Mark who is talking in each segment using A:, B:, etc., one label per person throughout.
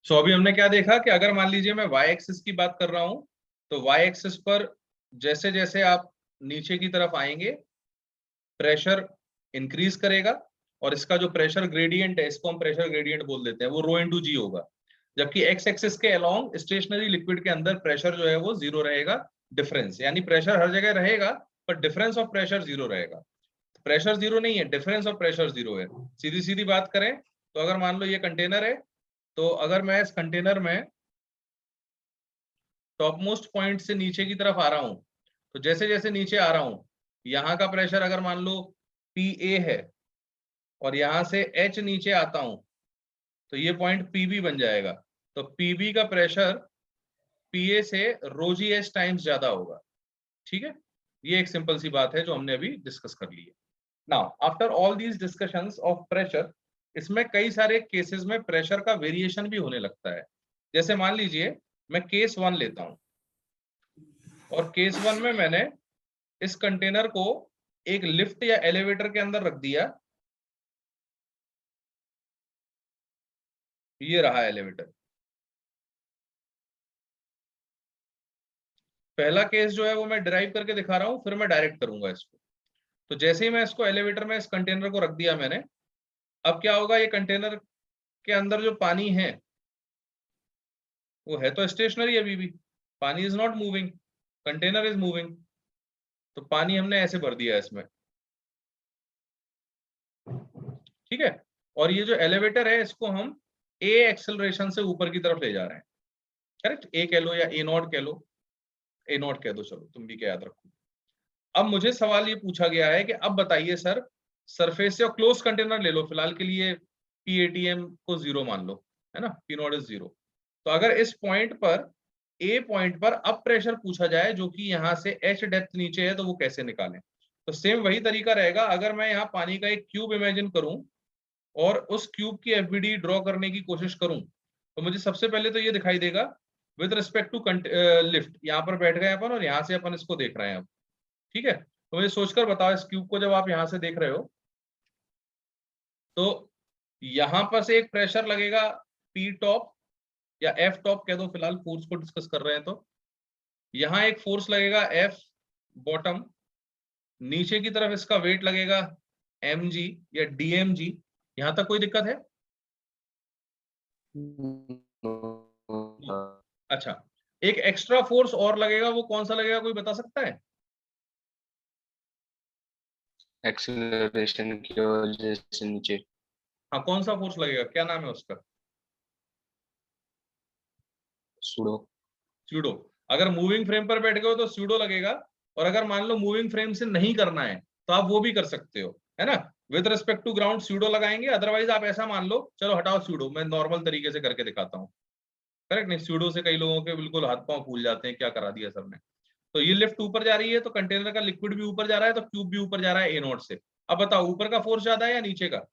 A: सो अभी हमने क्या देखा कि अगर मान लीजिए मैं y एक्सिस की बात कर रहा हूं, तो y एक्सिस पर जैसे जैसे आप नीचे की तरफ आएंगे प्रेशर इंक्रीज करेगा, और इसका जो प्रेशर ग्रेडियंट है इसको हम प्रेशर ग्रेडियंट बोल देते हैं, वो रो इंटू जी होगा। जबकि एक्स एक्सिस के अलोंग स्टेशनरी लिक्विड के अंदर प्रेशर जो है वो जीरो रहेगा, डिफरेंस, यानी प्रेशर हर जगह रहेगा पर डिफरेंस ऑफ प्रेशर जीरो रहेगा। प्रेशर जीरो नहीं है, डिफरेंस ऑफ प्रेशर जीरो है। सीधी सीधी बात करें तो अगर मान लो ये कंटेनर है, तो अगर मैं इस कंटेनर में टॉप मोस्ट पॉइंट से नीचे की तरफ आ रहा हूं, तो जैसे जैसे नीचे आ रहा हूं यहां का प्रेशर अगर मान लो PA है और यहां से H नीचे आता हूं तो ये पॉइंट PB बन जाएगा। तो PB का प्रेशर PA से रो जी एच टाइम्स ज्यादा होगा। ठीक है, ये एक सिंपल सी बात है जो हमने अभी डिस्कस कर ली है। Now after all these discussions of pressure, इसमें कई सारे केसेस में प्रेशर का वेरिएशन भी होने लगता है। जैसे मान लीजिए मैं केस 1 लेता हूं, और केस 1 में मैंने इस कंटेनर को एक लिफ्ट या एलिवेटर के अंदर रख दिया। ये रहा एलिवेटर। पहला केस जो है वो मैं डिराइव करके दिखा रहा हूं, फिर मैं डायरेक्ट करूंगा इसको। तो जैसे ही मैं इसको एलिवेटर में इस कंटेनर को रख दिया मैंने, अब क्या होगा, ये कंटेनर के अंदर जो पानी है वो है तो स्टेशनरी अभी भी, पानी is not moving, container is moving. तो पानी हमने ऐसे भर दिया इसमें, ठीक है। और ये जो एलिवेटर है इसको हम ए एक्सेलरेशन से ऊपर की तरफ ले जा रहे हैं, करेक्ट। ए कह लो या ए नॉट कह लो, ए नॉट कह दो, चलो तुम भी क्या याद रखो। अब मुझे सवाल ये पूछा गया है कि अब बताइए सर, सरफेस से क्लोज कंटेनर ले लो, फिलहाल के लिए PATM को जीरो मान लो, है ना, P नॉट इज जीरो। तो अगर इस पॉइंट पर, ए पॉइंट पर अब प्रेशर पूछा जाए जो कि यहाँ से H डेप्थ नीचे है, तो वो कैसे निकालें। तो सेम वही तरीका रहेगा। अगर मैं यहाँ पानी का एक क्यूब इमेजिन करूं और उस क्यूब की FBD ड्रॉ करने की कोशिश करूं, तो मुझे सबसे पहले तो ये दिखाई देगा विद रिस्पेक्ट टू लिफ्ट, यहाँ पर बैठ गए अपन और यहाँ से अपन इसको देख रहे हैं अब, ठीक है। तो मुझे सोचकर बताओ, इस क्यूब को जब आप यहाँ से देख रहे हो तो यहां पर से एक प्रेशर लगेगा P टॉप या F टॉप कह दो, फिलहाल फोर्स को डिस्कस कर रहे हैं। तो यहाँ एक फोर्स लगेगा F बॉटम, नीचे की तरफ इसका वेट लगेगा mg या DMG। यहां तक कोई दिक्कत है? अच्छा, एक एक्स्ट्रा फोर्स और लगेगा, वो कौन सा लगेगा, कोई बता सकता है?
B: एक्सेलरेशन की वजह से नीचे।
A: हाँ, कौन सा फोर्स लगेगा, क्या नाम है उसका?
B: सूडो।
A: स्यूडो। अगर मूविंग फ्रेम पर बैठ गए हो तो स्यूडो लगेगा, और अगर मान लो मूविंग फ्रेम से नहीं करना है तो आप वो भी कर सकते हो, है ना। With respect to ground pseudo लगाएंगे, अदरवाइज आप ऐसा मान लो, चलो हटाओ स्यूडो, मैं नॉर्मल तरीके से करके दिखाता हूँ, करेक्ट। नहीं, स्यूडो से कई लोगों के बिल्कुल हाथ पांव फूल जाते हैं, क्या करा दिया सर ने। तो ये लिफ्ट ऊपर जा रही है तो कंटेनर का लिक्विड भी ऊपर जा रहा है, तो क्यूब भी ऊपर जा रहा है ए नोट से। अब बताओ ऊपर का फोर्स ज्यादा है या नीचे का?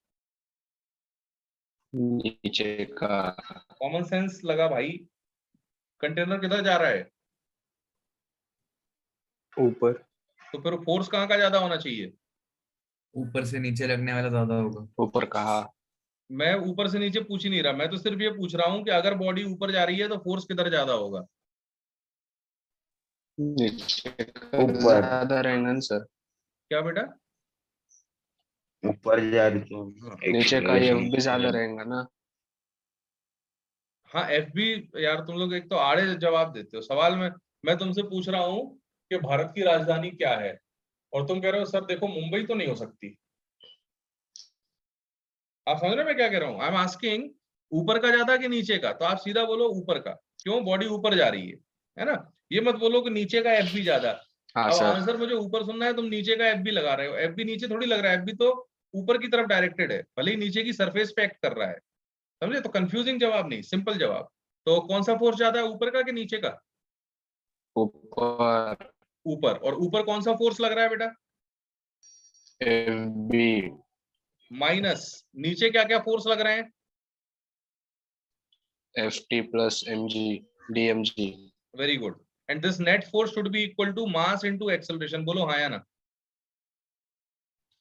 B: नीचे का।
A: कॉमन सेंस लगा भाई, कंटेनर किधर जा रहा है?
C: ऊपर।
A: तो फिर फोर्स कहाँ का ज्यादा होना चाहिए?
D: ऊपर से नीचे लगने वाला ज्यादा होगा।
B: ऊपर कहा।
A: मैं ऊपर से नीचे पूछ ही नहीं रहा, मैं तो सिर्फ ये पूछ रहा हूँ कि अगर बॉडी ऊपर जा रही है तो फोर्स किधर ज्यादा होगा?
B: नीचे का
C: ऊपर।
B: ज्यादा रहेगा ना सर।
A: क्या बेटा?
C: ऊपर जा रही तो
B: नीचे का ये भी ज्यादा रहेगा ना।
A: हाँ, एफ भी। यार तुम लोग एक तो आड़े जवाब देते हो सवाल में। मैं तुमसे पूछ रहा हूँ कि भारत की राजधानी क्या है, और तुम कह रहे हो सर देखो मुंबई तो नहीं हो सकती। आप समझ रहे हो मैं क्या कह रहा हूँ? आई एम आस्किंग ऊपर का ज्यादा कि नीचे का, तो आप सीधा बोलो ऊपर का, क्यों, बॉडी ऊपर जा रही है ना। ये मत बोलो कि नीचे का एफ भी ज्यादा।
B: हाँ
A: अब
B: सर।
A: आंसर मुझे ऊपर सुनना है, तुम नीचे का एफ भी लगा रहे हो। एफ भी नीचे थोड़ी लग रहा है, एफ भी तो ऊपर की तरफ डायरेक्टेड है, भले ही नीचे की सरफेस पे एक्ट कर रहा है, समझे। तो कंफ्यूजिंग जवाब नहीं, सिंपल जवाब। तो कौन सा फोर्स ज्यादा है, ऊपर का कि नीचे का?
B: ऊपर।
A: ऊपर। और ऊपर कौन सा फोर्स लग रहा है बेटा?
B: FB।
A: माइनस नीचे क्या क्या फोर्स लग रहे हैं?
B: FT प्लस MG DMG।
A: Very good. And this net force should be equal to mass into acceleration. बोलो हाँ या ना?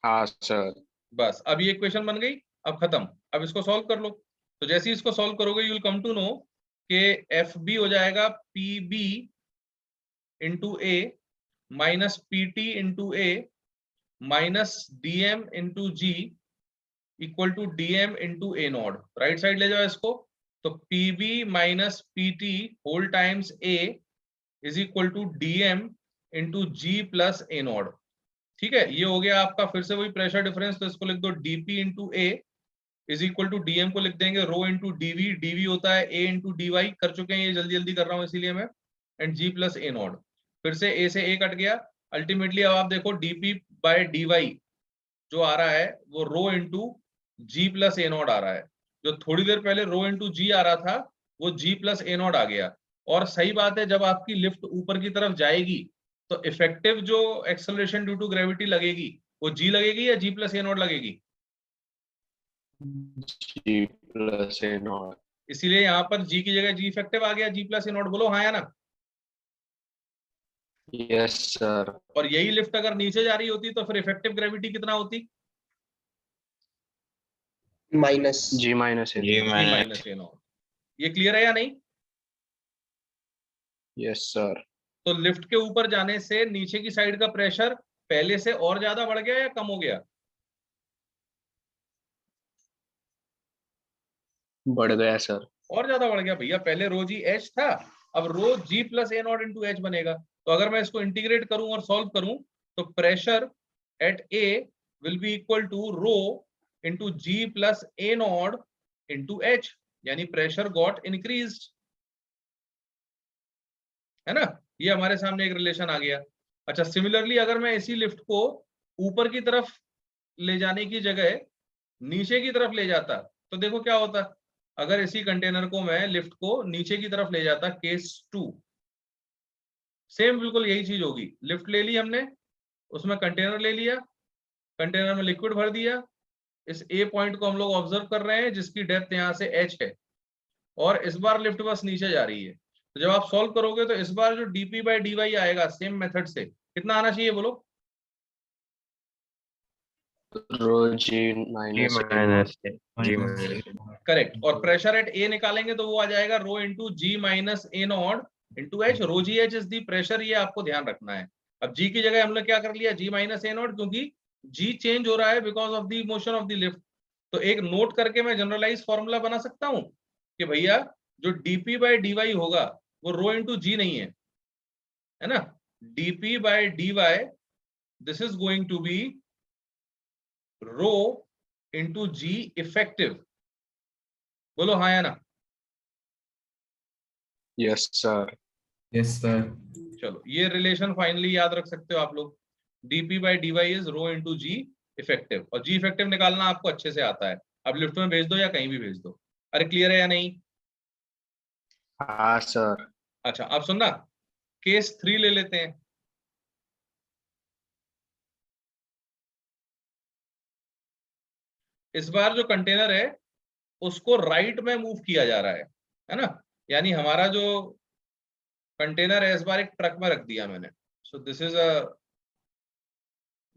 B: हाँ सर।
A: बस अब ये इक्वेशन बन गई, अब खत्म। अब इसको सॉल्व कर लो। तो जैसे ही इसको सॉल्व करोगे you will come to know कि एफ बी हो जाएगा P B into A minus P T into A minus D M into G equal to D M into A naught. Right side ले जाओ इसको, तो P B minus P T whole times A is equal to D M into ji plus A naught. ठीक है, ये हो गया आपका फिर से वही प्रेशर डिफरेंस, तो इसको लिख दो DP into A is equal to DM को लिख देंगे रो इंटू डीवी, डीवी होता है ए इंटू डीवाई, कर चुके हैं ये, जल्दी जल्दी कर रहा हूँ इसीलिए मैं, and G plus A naught. फिर से ए से ए कट गया, अल्टीमेटली अब आप देखो डीपी बाय डीवाई जो आ रहा है वो रो इंटू जी प्लस ए नॉट आ रहा है। जो थोड़ी देर पहले रो इंटू जी आ रहा था वो जी प्लस ए नॉट आ गया। और सही बात है, जब आपकी लिफ्ट ऊपर की तरफ जाएगी तो इफेक्टिव जो एक्सेलरेशन ड्यू टू ग्रेविटी लगेगी वो जी लगेगी या जी प्लस ए नॉट लगेगी?
B: जी प्लस ए नॉट।
A: इसीलिए यहाँ पर जी की जगह जी इफेक्टिव आ गया, जी प्लस ए नॉट। बोलो हाँ या ना?
B: Yes sir.
A: और यही लिफ्ट अगर नीचे जा रही होती तो फिर इफेक्टिव ग्रेविटी कितना होती?
C: Minus
B: G minus A.
A: G minus A naught. ये क्लियर है या नहीं?
B: Yes sir.
A: तो लिफ्ट के ऊपर जाने से नीचे की साइड का प्रेशर पहले से और ज्यादा बढ़ गया या कम हो गया?
B: बढ़ गया सर।
A: और ज्यादा बढ़ गया भैया। पहले रो जी एच था, अब रो जी प्लस ए नॉट इंटू एच बनेगा। तो अगर मैं इसको इंटीग्रेट करूं और सॉल्व करूं तो pressure at A will be equal to rho into ji plus A naught into H, यानी प्रेशर गॉट इंक्रीज्ड, है ना? ये हमारे सामने एक रिलेशन आ गया। अच्छा, सिमिलरली अगर मैं इसी लिफ्ट को ऊपर की तरफ ले जाने की जगह नीचे की तरफ ले जाता तो देखो क्या होता। अगर इसी कंटेनर को मैं लिफ्ट को नीचे की तरफ ले जाता, केस 2, सेम बिल्कुल यही चीज होगी। लिफ्ट ले ली हमने, उसमें कंटेनर ले लिया, कंटेनर में लिक्विड भर दिया, इस ए पॉइंट को हम लोग ऑब्जर्व कर रहे हैं जिसकी डेप्थ यहाँ से एच है, और इस बार लिफ्ट बस नीचे जा रही है। तो जब आप सॉल्व करोगे तो इस बार जो डीपी बाय डीवाई आएगा सेम मेथड से, कितना आना चाहिए बोलो?
B: Rho g minus
A: correct. और प्रेशर एट ए निकालेंगे तो वो आ जाएगा rho into g minus A naught into h. Rho g h is the pressure, ये आपको ध्यान रखना है। अब जी की जगह हमने क्या कर लिया, जी माइनस ए नॉट, क्योंकि जी चेंज हो रहा है because of the motion of the lift. तो एक नोट करके मैं जनरलाइज फॉर्मूला बना सकता हूं कि भैया जो डीपी बाय डीवाई होगा वो रो इंटू जी नहीं है ना? DP by DY this is going to be rho into G effective. बोलो हाँ या ना?
B: Yes sir.
D: Yes sir.
A: चलो, ये रिलेशन फाइनली याद रख सकते हो आप लोग। DP by DY is rho into G effective, और जी इफेक्टिव निकालना आपको अच्छे से आता है। अब लिफ्ट में भेज दो या कहीं भी भेज दो। अरे क्लियर है या नहीं?
B: हाँ सर।
A: अच्छा, अब सुनना, केस 3 ले लेते हैं। इस बार जो कंटेनर है उसको राइट में मूव किया जा रहा है ना? यानी हमारा जो कंटेनर है इस बार एक ट्रक में रख दिया मैंने। So this is a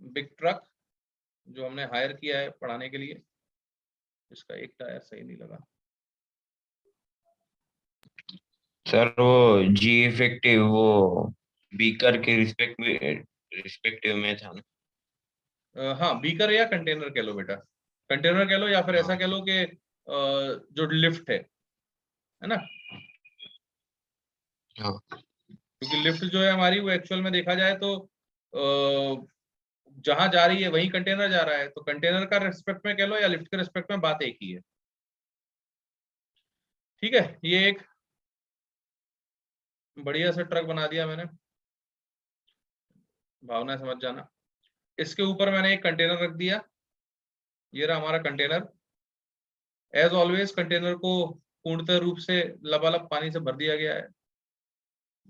A: big truck जो हमने हायर किया है पढ़ाने के लिए। इसका एक टायर सही नहीं लगा।
E: सर वो जी इफेक्टिव वो बीकर के रिस्पेक्टिव में था ना?
A: हाँ, बीकर या कंटेनर कह लो बेटा, कंटेनर कह लो या फिर ऐसा कह लो कि जो लिफ्ट है ना?
B: हाँ।
A: क्योंकि लिफ्ट जो है हमारी वो एक्चुअल में देखा जाए तो जहां जा रही है वहीं कंटेनर जा रहा है, तो कंटेनर का रिस्पेक्ट में कह लो या लिफ्ट के रिस्पेक्ट में, बात एक ही है। ठीक है, ये एक बढ़िया सा ट्रक बना दिया मैंने, भावना समझ जाना। इसके ऊपर मैंने एक कंटेनर रख दिया, ये रहा हमारा कंटेनर। एज ऑलवेज कंटेनर को पूर्णतः रूप से लबालब पानी से भर दिया गया है।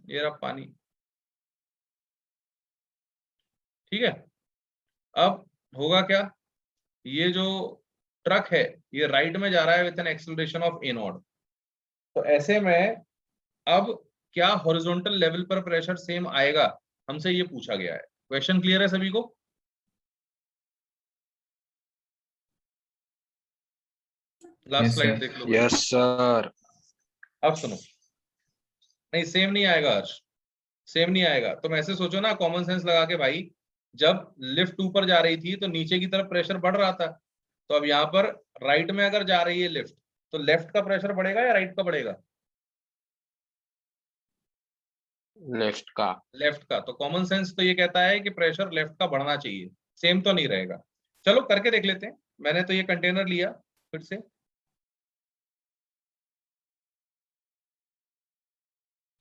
A: ये रहा पानी। ठीक है, अब होगा क्या, ये जो ट्रक है ये राइट में जा रहा है with an acceleration of A naught. तो ऐसे में अब क्या हॉरिजॉन्टल लेवल पर प्रेशर सेम आएगा, हमसे ये पूछा गया है। क्वेश्चन क्लियर है सभी को? Last
D: Yes,
A: slide
D: sir.
A: देख लो।
B: Yes, sir.
A: अब सुनो, नहीं सेम नहीं आएगा हर्ष, सेम नहीं आएगा। तुम ऐसे सोचो ना, कॉमन सेंस लगा के भाई, जब लिफ्ट ऊपर जा रही थी तो नीचे की तरफ प्रेशर बढ़ रहा था, तो अब यहाँ पर राइट में अगर जा रही है लिफ्ट, तो लेफ्ट का प्रेशर बढ़ेगा या राइट का बढ़ेगा?
B: Left का.
A: लेफ्ट का। तो कॉमन सेंस तो ये कहता है कि प्रेशर लेफ्ट का बढ़ना चाहिए, सेम तो नहीं रहेगा। चलो करके देख लेते हैं। मैंने तो ये कंटेनर लिया फिर से,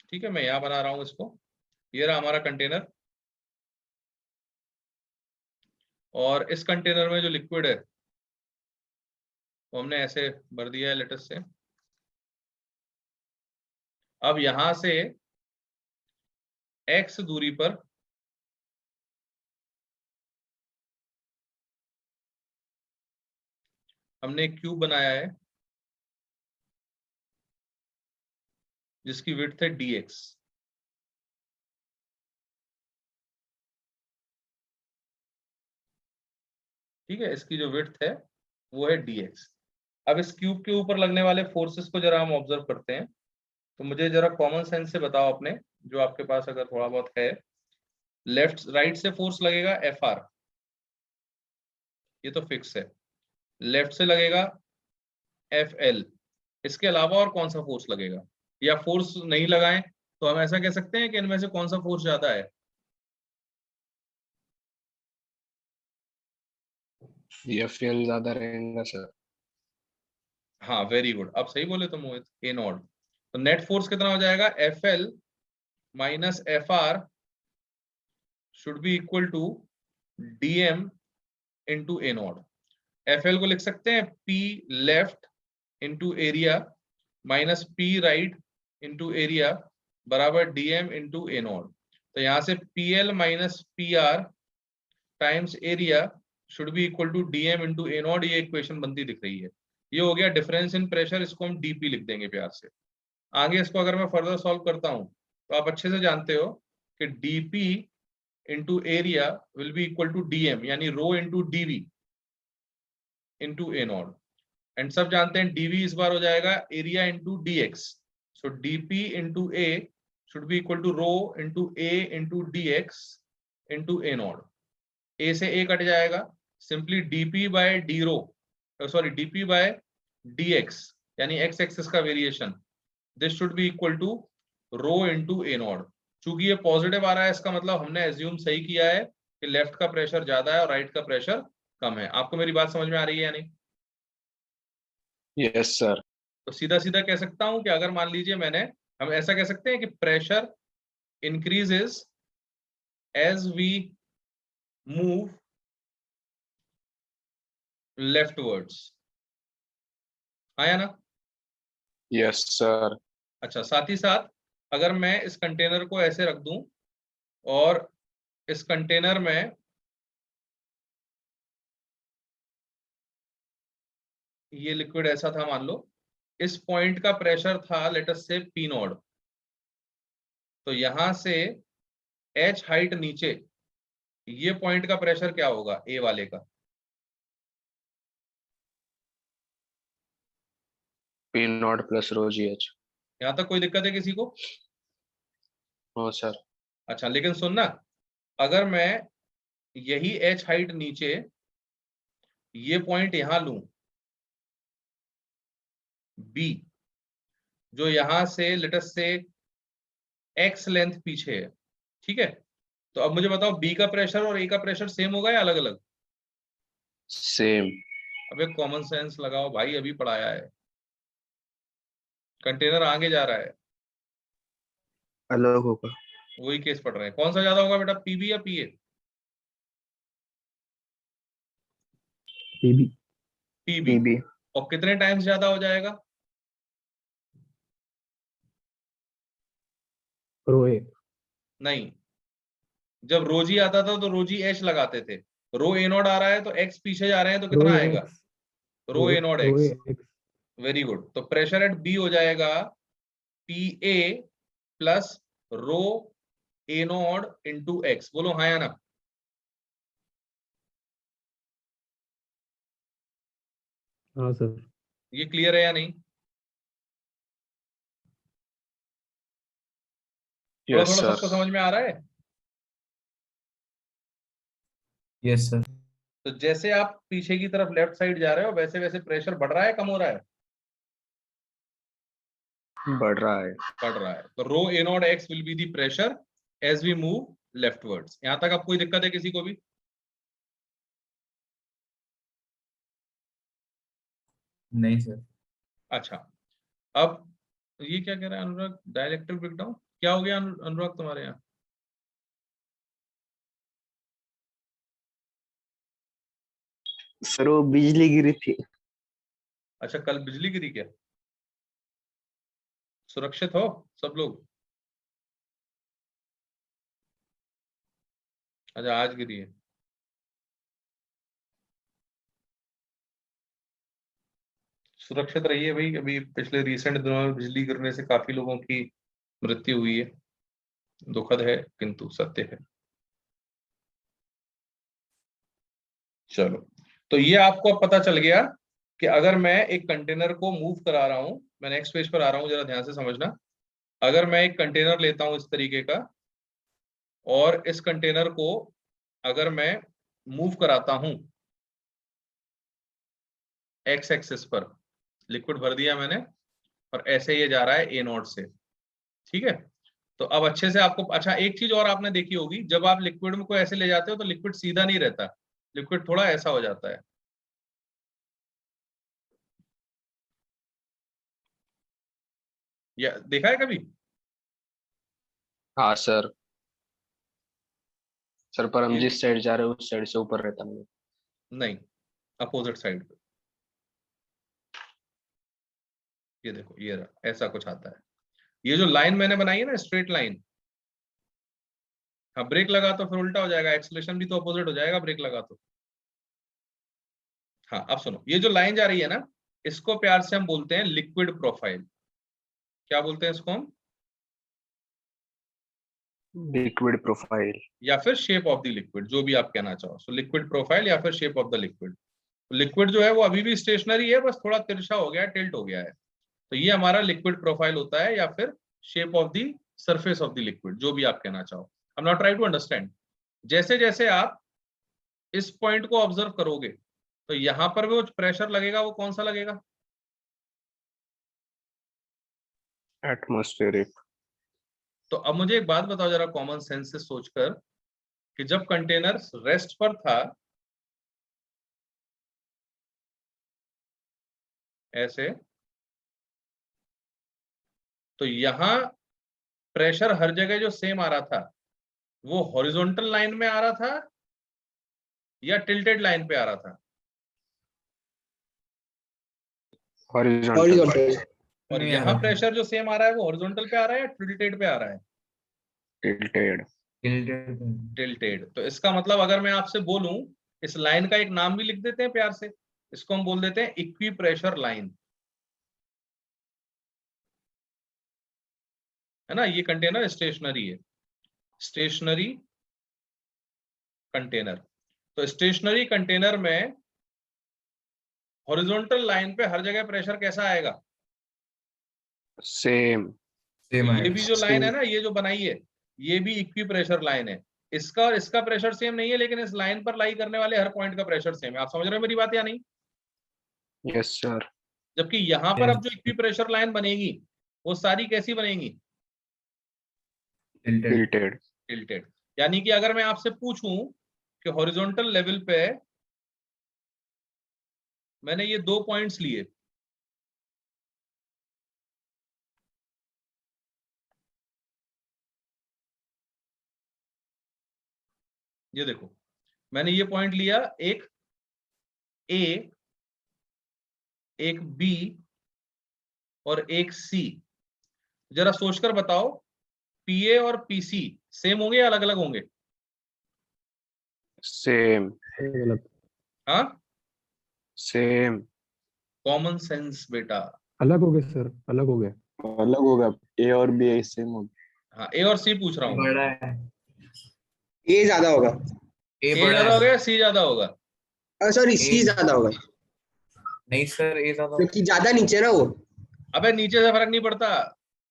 A: ठीक है, मैं यहां बना रहा हूं इसको, ये रहा हमारा कंटेनर, और इस कंटेनर में जो लिक्विड है वो हमने ऐसे भर दिया है लेटेस से। अब यहां से x दूरी पर हमने एक क्यूब बनाया है जिसकी विड्थ है dx। ठीक है, इसकी जो विड्थ है वो है dx। अब इस क्यूब के ऊपर लगने वाले फोर्सेस को जरा हम ऑब्जर्व करते हैं। तो मुझे जरा कॉमन सेंस से बताओ अपने, जो आपके पास अगर थोड़ा बहुत है। लेफ्ट राइट से फोर्स लगेगा Fr, ये तो फिक्स है। लेफ्ट से लगेगा Fl, इसके अलावा और कौन सा फोर्स लगेगा? या फोर्स नहीं लगाएं तो हम ऐसा कह सकते हैं कि इनमें से कौन सा फोर्स ज्यादा है?
B: FL ज्यादा रहेगा सर.
A: हाँ वेरी गुड, अब सही बोले तो मोहित, ए नॉट। तो नेट फोर्स कितना हो जाएगा? Fl minus Fr should be equal to dm into A naught. Fl को लिख सकते हैं P left into area minus P right into area बराबर dm इंटू ए नॉट। तो यहाँ से PL minus PR times area should be equal to dm into A naught. ये equation बनती दिख रही है। ये हो गया डिफरेंस इन प्रेशर, इसको हम dp लिख देंगे प्यार से। आगे इसको अगर मैं फर्दर सॉल्व करता हूं तो आप अच्छे से जानते हो कि dp into area will be equal to dm, यानी rho into dv into A naught. And सब जानते हैं dv इस बार हो जाएगा area into dx। So dp into a should be equal to rho into a into dx into A naught. a से a cut जाएगा, simply dp by d rho, sorry dp by dx, यानी x axis का variation, this should be equal to rho into A naught. चूंकि ये positive आ रहा है, इसका मतलब हमने एज्यूम सही किया है कि लेफ्ट का प्रेशर ज्यादा है और राइट का प्रेशर कम है। आपको मेरी बात समझ में आ रही है या नहीं?
B: Yes, sir.
A: तो सीधा सीधा कह सकता हूं कि अगर मान लीजिए हम ऐसा कह सकते हैं कि pressure increases as we move leftwards, आया ना?
B: Yes, sir.
A: अच्छा, साथ ही साथ अगर मैं इस कंटेनर को ऐसे रख दूं और इस कंटेनर में ये लिक्विड ऐसा था, मान लो इस पॉइंट का प्रेशर था लेट अस से P नॉट, तो यहां से H हाइट नीचे, ये पॉइंट का प्रेशर क्या होगा A वाले का?
B: P naught plus rho GH.
A: यहां तक कोई दिक्कत है किसी को?
B: हाँ सर.
A: अच्छा, लेकिन सुनना, अगर मैं यही H हाइट नीचे ये पॉइंट यहां लूं B, जो यहां से लेट अस से X लेंथ पीछे है, ठीक है? तो अब मुझे बताओ B का प्रेशर और A का प्रेशर सेम होगा या अलग अलग?
B: Same.
A: अबे कॉमन सेंस लगाओ भाई, अभी पढ़ाया है। कंटेनर आगे जा रहा है,
B: अलग होगा.
A: वही केस पढ़ रहे हैं। कौन सा ज्यादा होगा बेटा, पीबी या पीए?
C: पीबी।
A: पीबी।
B: PB.
A: और कितने टाइम्स ज्यादा हो जाएगा?
C: रो ए।
A: नहीं, जब रोजी आता था तो रोजी एच लगाते थे, रो ए नॉट आ रहा है तो एक्स पीछे जा रहे हैं तो
C: रो
A: कितना
C: ए
A: आएगा?
C: X.
A: Rho A naught
C: rho A
A: X.
C: X.
A: Very good. तो प्रेशर एट बी हो जाएगा P A plus rho A naught into X. बोलो हाँ या ना?
C: हाँ सर।
A: ये क्लियर है या नहीं? थोड़ा
B: यस
A: थोड़ा
B: सर।
A: सबको समझ में आ रहा है?
D: Yes sir.
A: तो जैसे आप पीछे की तरफ लेफ्ट साइड जा रहे हो वैसे वैसे प्रेशर बढ़ रहा है कम हो रहा है?
B: बढ़ रहा है।
A: बढ़ रहा है। तो rho A naught x will be the pressure as we move leftwards. यहां तक अब कोई दिक्कत है किसी को भी?
D: नहीं सर।
A: अच्छा, अब ये क्या कह रहा है अनुराग? डायइलेक्ट्रिक ब्रेकडाउन क्या हो गया अनुराग तुम्हारे यहाँ?
C: सर वो बिजली गिरी थी।
A: अच्छा, कल बिजली गिरी क्या? सुरक्षित हो सब लोग? अच्छा, आज गिरी है। सुरक्षित रहिए भाई, अभी पिछले रिसेंट दिनों में बिजली गिरने से काफी लोगों की मृत्यु हुई है। दुखद है किंतु सत्य है। चलो, तो ये आपको अब पता चल गया कि अगर मैं एक कंटेनर को मूव करा रहा हूं, मैं नेक्स्ट पेज पर आ रहा हूं, जरा ध्यान से समझना। अगर मैं एक कंटेनर लेता हूं इस तरीके का और इस कंटेनर को अगर मैं मूव कराता हूं एक्स एक्सिस पर, लिक्विड भर दिया मैंने और ऐसे ये जा रहा है ए नॉट से, ठीक है? तो अब अच्छे से आपको, अच्छा एक चीज और आपने देखी होगी, जब आप लिक्विड में को ऐसे ले जाते हो तो लिक्विड सीधा नहीं रहता, लिक्विड थोड़ा ऐसा हो जाता है। या देखा है कभी?
B: हाँ सर। सर पर हम
A: ये
B: जिस साइड जा रहे हैं उस साइड से ऊपर रहता है।
A: नहीं, अपोजिट साइड पे। ये देखो, ये रहा, ऐसा कुछ आता है। ये जो लाइन मैंने बनाई है ना, स्ट्रेट लाइन, हाँ ब्रेक लगा तो फिर उल्टा हो जाएगा, एक्सेलरेशन भी तो अपोजिट हो जाएगा ब्रेक लगा तो। हाँ अब सुनो, ये जो लाइन जा रही है ना, इसको प्यार से हम बोलते हैं लिक्विड प्रोफाइल। क्या बोलते हैं इसको हम?
B: लिक्विड प्रोफाइल
A: या फिर शेप ऑफ द लिक्विड, जो भी आप कहना चाहो। सो लिक्विड प्रोफाइल या फिर shape of the liquid. Liquid जो है वो अभी भी स्टेशनरी है, बस थोड़ा तिरछा हो गया है, टिल्ट हो गया है। तो ये हमारा लिक्विड प्रोफाइल होता है, या फिर shape of the surface of the liquid, जो भी आप कहना चाहो। I am not try to understand. जैसे जैसे आप इस पॉइंट को ऑब्जर्व करोगे तो यहां पर वो प्रेशर लगेगा, वो कौन सा लगेगा?
B: एटमॉस्फेरिक।
A: तो अब मुझे एक बात बताओ जरा कॉमन सेंस से सोचकर, कि जब कंटेनर रेस्ट पर था ऐसे, तो यहां प्रेशर हर जगह जो सेम आ रहा था वो हॉरिजॉन्टल लाइन में आ रहा था या टिल्टेड लाइन पे आ रहा था?
B: हॉरिजॉन्टल।
A: और
D: नहीं आ
A: यहाँ
D: रहा।
A: प्रेशर जो सेम आ रहा है वो हॉरिजॉन्टल पे आ रहा है या टिल्टेड पे आ रहा है?
B: टिल्टेड।
A: टिल्टेड। तो इसका मतलब अगर मैं आपसे बोलूं, इस लाइन का एक नाम भी लिख देते हैं प्यार से, इसको हम बोल देते हैं इक्वी प्रेशर लाइन, है ना? ये कंटेनर स्टेशनरी है, स्टेशनरी कंटेनर। तो स्टेशनरी कंटेनर में हॉरिजॉन्टल लाइन पे हर जगह प्रेशर कैसा आएगा?
B: सेम।
D: सेम
A: ये भी जो लाइन है ना, ये जो बनाई है, ये भी इक्वी प्रेशर लाइन है। इसका और इसका प्रेशर सेम नहीं है, लेकिन इस लाइन पर लाई करने वाले हर पॉइंट का प्रेशर सेम है। आप समझ रहे हो मेरी बात या नहीं?
B: Yes sir.
A: जबकि यहां पर अब जो इक्वी प्रेशर लाइन बनेगी वो सारी कैसी बनेगी?
B: टिल्टेड।
A: टिल्टेड। यानी कि अगर मैं आपसे पूछूं कि हॉरिजॉन्टल लेवल पे मैंने ये 2 पॉइंट्स लिए, ये देखो मैंने ये पॉइंट लिया, एक ए, एक बी और एक सी। जरा सोचकर बताओ, पीए और पीसी सेम होंगे या अलग अलग होंगे?
B: सेम।
A: हाँ,
B: सेम।
A: कॉमन सेंस बेटा।
F: अलग हो गए सर, अलग हो गए।
C: अलग होगा, ए और बी सेम होगा।
A: हाँ, ए और सी पूछ रहा हूँ।
D: बड़ा है।
G: ए ज्यादा होगा।
D: ए
A: ए
D: बड़ा
A: ज्यादा
D: है।
A: होगा या सी ज्यादा होगा?
G: सॉरी,
D: ए
G: सी ज्यादा होगा।
D: नहीं सर, ए ज्यादा
G: क्योंकि ज्यादा नीचे ना वो।
A: अबे नीचे से फर्क नहीं पड़ता,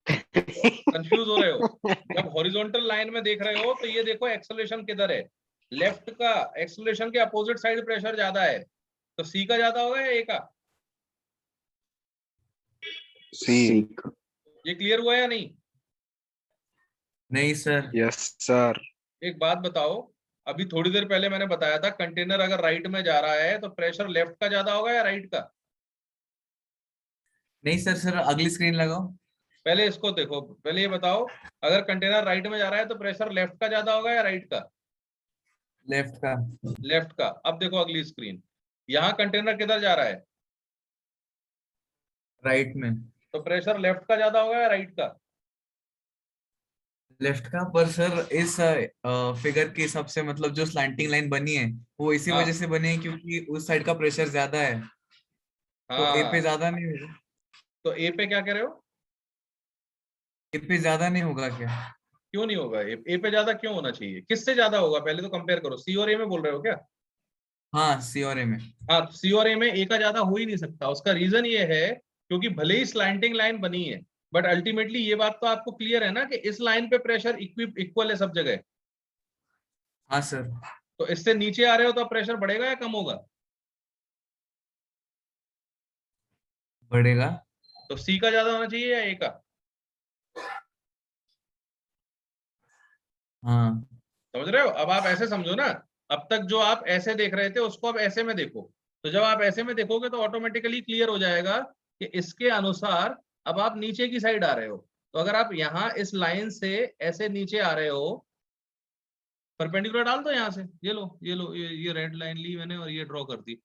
A: कंफ्यूज हो रहे हो। जब हॉरिजॉन्टल लाइन में देख रहे हो तो ये देखो एक्सेलरेशन किधर है, लेफ्ट का एक्सेलरेशन के अपोजिट साइड प्रेशर ज्यादा है, तो सी का ज्यादा होगा या ए का?
B: सी।
A: ये क्लियर हुआ या नहीं?
D: नहीं सर।
B: Yes sir.
A: एक बात बताओ, अभी थोड़ी देर पहले मैंने बताया था कंटेनर अगर राइट में जा रहा है तो प्रेशर लेफ्ट का ज्यादा होगा या राइट का?
D: नहीं सर, सर अगली स्क्रीन लगाओ।
A: पहले इसको देखो, पहले ये बताओ, अगर कंटेनर राइट में जा रहा है तो प्रेशर लेफ्ट का ज्यादा होगा या राइट का?
D: लेफ्ट का।
A: लेफ्ट का। अब देखो अगली स्क्रीन, यहाँ कंटेनर किधर जा रहा है?
D: राइट में।
A: तो प्रेशर लेफ्ट का ज्यादा होगा या राइट का?
D: लेफ्ट का। पर सर इस फिगर के हिसाब से मतलब जो स्लैंटिंग लाइन बनी है वो इसी
A: हाँ।
D: वजह से बनी है क्योंकि उस साइड का प्रेशर ज्यादा है, तो ए पे
A: हाँ,
D: ज्यादा नहीं होगा।
A: तो ए पे क्या कह रहे हो?
D: ए पे ज्यादा नहीं होगा क्या?
A: क्यों नहीं होगा? ए पे ज्यादा क्यों होना चाहिए? किससे ज्यादा होगा पहले तो कंपेयर करो, सी और ए में बोल रहे हो क्या?
D: हाँ, सी और ए में।
A: हाँ, सी और ए में ए का ज्यादा हो ही नहीं सकता। उसका रीजन ये है क्योंकि भले ही स्लैंटिंग लाइन बनी है बट अल्टीमेटली ये बात तो आपको क्लियर है ना कि इस लाइन पे प्रेशर इक्वल है सब जगह।
D: हाँ सर।
A: तो इससे नीचे आ रहे हो तो प्रेशर बढ़ेगा या कम होगा?
D: बढ़ेगा।
A: तो सी का ज्यादा होना चाहिए या ए का?
D: हाँ।
A: समझ रहे हो? अब आप ऐसे समझो ना, अब तक जो आप ऐसे देख रहे थे उसको अब ऐसे में देखो, तो जब आप ऐसे में देखोगे तो ऑटोमेटिकली क्लियर हो जाएगा कि इसके अनुसार अब आप नीचे की साइड आ रहे हो। तो अगर आप यहाँ इस लाइन से ऐसे नीचे आ रहे हो, परपेंडिकुलर डाल दो यहाँ से, ये लो ये लो, ये रेड लाइन ली मैंने और ये ड्रॉ कर दी।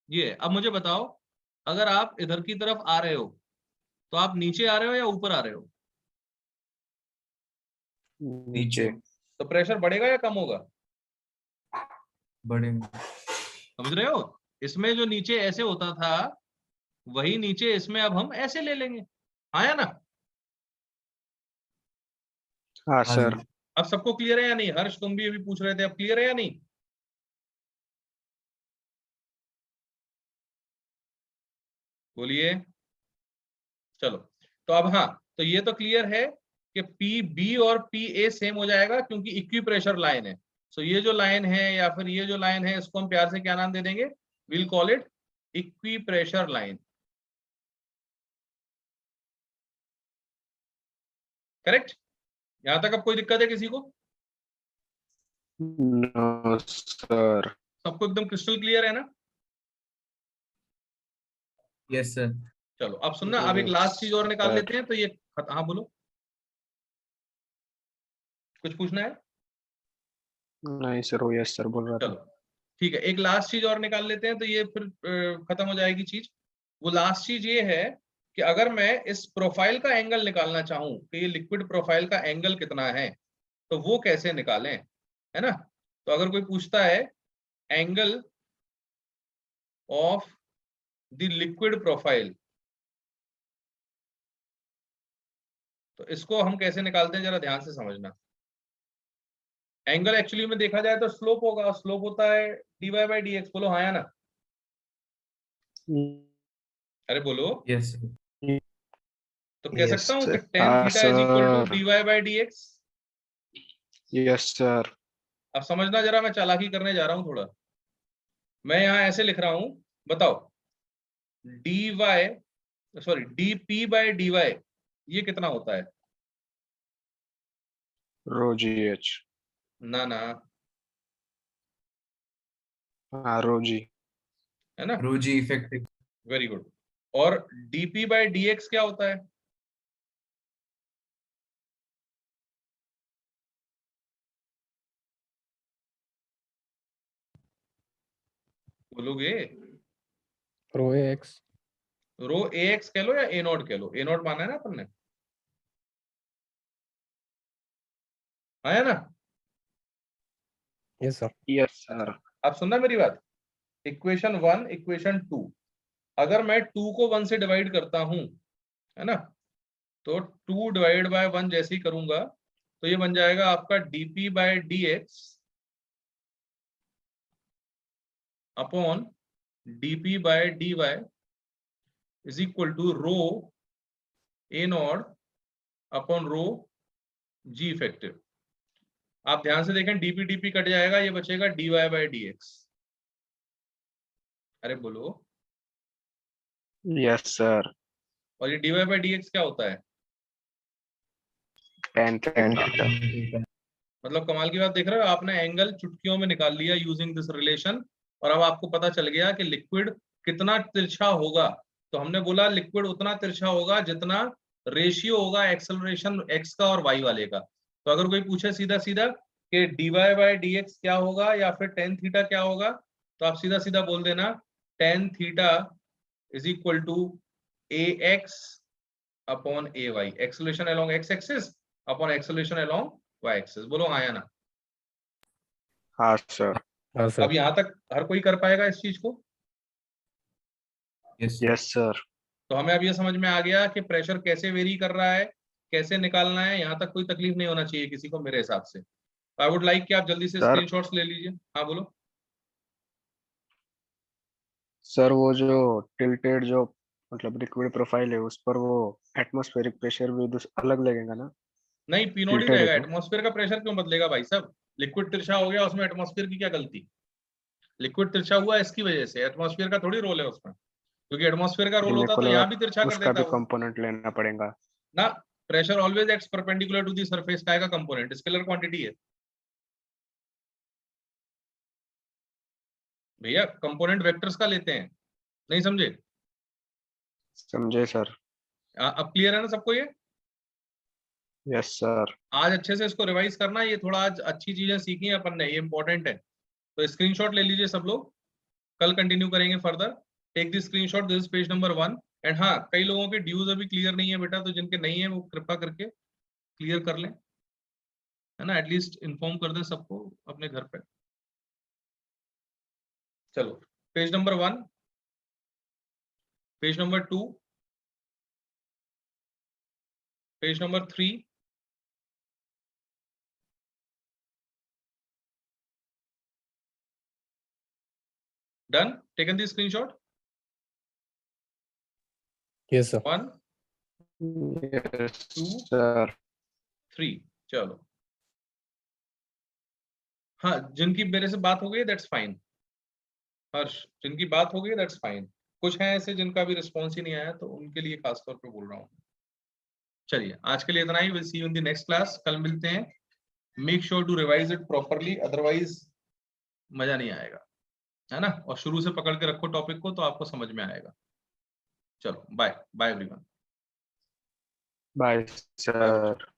A: ये अब मुझे बताओ, अगर आप इधर की तरफ आ रहे हो तो आप नीचे आ रहे हो या ऊपर आ रहे हो?
B: नीचे।
A: तो प्रेशर बढ़ेगा या कम होगा?
D: बढ़ेगा।
A: समझ रहे हो? इसमें जो नीचे ऐसे होता था वही नीचे इसमें अब हम ऐसे ले लेंगे, हाँ या ना?
B: हाँ
D: हाँ
B: सर।
D: जी।
A: अब सबको क्लियर है या नहीं? हर्ष तुम भी अभी पूछ रहे थे, अब क्लियर है या नहीं? बोलिए। चलो, तो अब हाँ, तो ये तो क्लियर है कि पी बी और पी ए सेम हो जाएगा क्योंकि इक्वी प्रेशर लाइन है। सो ये जो लाइन है या फिर ये जो लाइन है इसको हम प्यार से क्या नाम दे देंगे? Will call it equipressure line. Correct? यहां तक अब कोई दिक्कत है किसी को?
B: No sir.
A: सबको एकदम क्रिस्टल क्लियर है ना?
D: Yes sir.
A: चलो अब सुनना, अब एक लास्ट चीज और निकाल लेते हैं तो ये हाँ बोलो, कुछ पूछना है?
B: नहीं सर, वो यस सर बोल रहा था।
A: चलो ठीक है, एक लास्ट चीज और निकाल लेते हैं तो ये फिर खत्म हो जाएगी चीज। वो लास्ट चीज ये है कि अगर मैं इस प्रोफाइल का एंगल निकालना चाहूं कि ये लिक्विड प्रोफाइल का एंगल कितना है तो वो कैसे निकालें, है ना? तो अगर कोई पूछता है angle of the liquid profile, तो इसको हम कैसे निकालते हैं जरा ध्यान से समझना। एंगल एक्चुअली में देखा जाए तो स्लोप होगा, स्लोप होता है dy बाई डी एक्स। बोलो हाँ या ना? अरे बोलो।
D: Yes sir.
A: तो कह
B: Yes,
A: सकता हूँ कि
B: sir.
A: tan theta is equal to
B: sir.
A: dy by d x.
B: Yes sir.
A: अब समझना जरा, मैं चालाकी करने जा रहा हूँ थोड़ा। मैं यहाँ ऐसे लिख रहा हूँ, बताओ d p by d y ये कितना होता है?
B: Rho g h.
A: ना ना,
B: हाँ रो जी।
A: है ना?
D: Rho g effective.
A: Very good. और dp बाई dx क्या होता है? बोलोगे?
F: रो एक्स।
A: रो ए एक्स कह लो या ए नॉट कह लो, ए नॉट माना है ना अपन ने, हाँ है ना?
F: Yes sir.
B: Yes sir.
A: आप सुनना मेरी बात, इक्वेशन 1 इक्वेशन 2, अगर मैं 2 को 1 से डिवाइड करता हूं, है ना, तो 2 डिवाइड बाय 1 जैसे ही करूंगा तो ये बन जाएगा आपका dp by dx upon dp by dy is equal to rho A naught upon rho g effective. आप ध्यान से देखें, डीपी डीपी कट जाएगा, ये बचेगा dy बाय dx। अरे बोलो।
B: Yes sir.
A: और ये dy बाय dx क्या होता है?
B: tan theta.
A: मतलब कमाल की बात देख रहे हो, आपने एंगल चुटकियों में निकाल लिया यूजिंग दिस रिलेशन, और अब आपको पता चल गया कि लिक्विड कितना तिरछा होगा। तो हमने बोला लिक्विड उतना तिरछा होगा जितना रेशियो होगा एक्सेलरेशन x का और y वाले का। तो अगर कोई पूछे सीधा सीधा कि dy बाय dx क्या होगा या फिर tan थीटा क्या होगा, तो आप सीधा सीधा बोल देना tan theta is equal to ax upon ay, acceleration along x axis upon acceleration along y axis. बोलो हाँ या ना?
B: हाँ सर।
F: हाँ सर।
A: अब यहां तक हर कोई कर पाएगा इस चीज को?
D: Yes
B: yes sir.
A: तो हमें अब ये समझ में आ गया कि प्रेशर कैसे वेरी कर रहा है, कैसे निकालना है। यहाँ तक कोई तकलीफ नहीं होना चाहिए किसी को मेरे हिसाब से। आई वुड लाइक कि आप जल्दी से
B: सर।
A: स्क्रीनशॉट्स ले लीजिए। हाँ बोलो।
B: सर वो जो टिल्टेड जो मतलब लिक्विड प्रोफाइल है उस पर वो एटमॉस्फेरिक प्रेशर भी अलग लगेगा ना?
A: नहीं, पी0 ही
B: Tilted है
A: रहेगा।
B: तो?
A: एटमॉस्फेयर का प्रेशर क्यों बदलेगा भाई साहब? लिक्विड तिरछा हो गया, उसमें एटमॉस्फेयर की क्या गलती? लिक्विड तिरछा हुआ इसकी वजह से, एटमॉस्फेयर का थोड़ी रोल है उसमें। क्योंकि एटमॉस्फेयर का रोल
B: मेरे
A: होता
B: को
A: तो
B: लगा
A: यहाँ भी तिरछा कर
B: उसका
A: देता
B: भी
A: वो
B: कंपोनेंट लेना पड़ेगा।
A: ना। Pressure always acts perpendicular to the surface का आएगा कंपोनेंट, स्केलर क्वांटिटी है भैया। कंपोनेंट वेक्टर्स का लेते हैं, नहीं समझे?
B: समझे सर।
A: अब क्लियर है ना सबको ये?
B: Yes sir.
A: आज अच्छे से इसको रिवाइज करना, ये थोड़ा आज अच्छी चीजें सीखी हैं अपन ने, ये इंपॉर्टेंट है। तो स्क्रीनशॉट ले लीजिए सब लोग, कल कंटिन्यू करेंगे further. Take the screenshot, this is page number 1। And हाँ, कई लोगों के ड्यूज अभी क्लियर नहीं है बेटा, तो जिनके नहीं है वो कृपा करके क्लियर कर लें, है ना। एटलीस्ट इन्फॉर्म कर दें सबको अपने घर पे। चलो, page number 1, page number 2, page number 3, done. Taken the screenshot.
F: Yes sir.
A: 1
B: yes
A: 2
B: sir.
A: 3। चलो, हाँ जिनकी मेरे से बात हो गई दैट्स फाइन। हर्ष, जिनकी बात हो गई दैट्स फाइन। कुछ हैं ऐसे जिनका भी रिस्पॉन्स ही नहीं आया, तो उनके लिए खास तौर पे बोल रहा हूँ। चलिए, आज के लिए इतना ही। Will see you in the next class. कल मिलते हैं। Make sure to revise it properly, otherwise मजा नहीं आएगा, है ना। और शुरू से पकड़ के रखो टॉपिक को, तो आपको समझ में आएगा। चलो, bye bye everyone.
B: Bye sir.